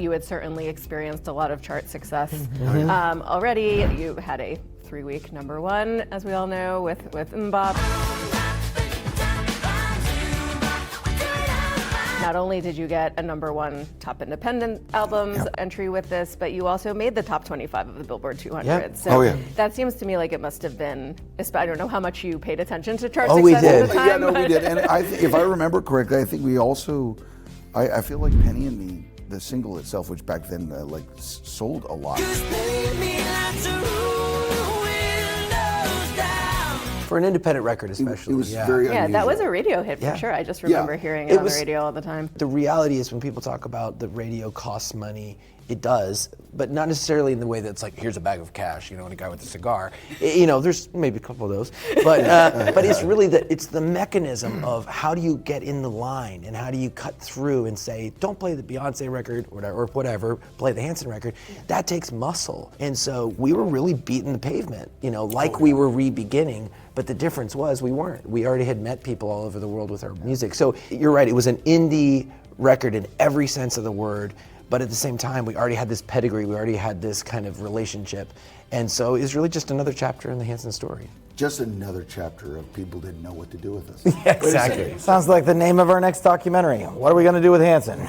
you had certainly experienced a lot of chart success already. You had a 3-week #1, as we all know, with MMMBop. Not only did you get a #1 top independent albums entry with this, but you also made the top 25 of the Billboard 200. Yep. So that seems to me like it must have been, I don't know how much you paid attention to chart Oh, we success did. at the time. Yeah, no, we did. And if I remember correctly, I think we also, I feel like Penny and Me, the single itself, which back then sold a lot. For an independent record especially. It was very unusual. That was a radio hit for sure. I just remember hearing it on the radio all the time. The reality is when people talk about the radio costs money, it does, but not necessarily in the way that's like, here's a bag of cash, and a guy with a cigar. There's maybe a couple of those, but it's really it's the mechanism of how do you get in the line and how do you cut through and say, don't play the Beyonce record or whatever, play the Hanson record. That takes muscle, and so we were really beating the pavement, we were re-beginning. But the difference was we weren't. We already had met people all over the world with our music. So you're right, it was an indie record in every sense of the word. But at the same time, we already had this pedigree, we already had this kind of relationship. And so it was really just another chapter in the Hanson story. Just another chapter of people didn't know what to do with us. Yeah, exactly. Sounds like the name of our next documentary. What are we going to do with Hanson?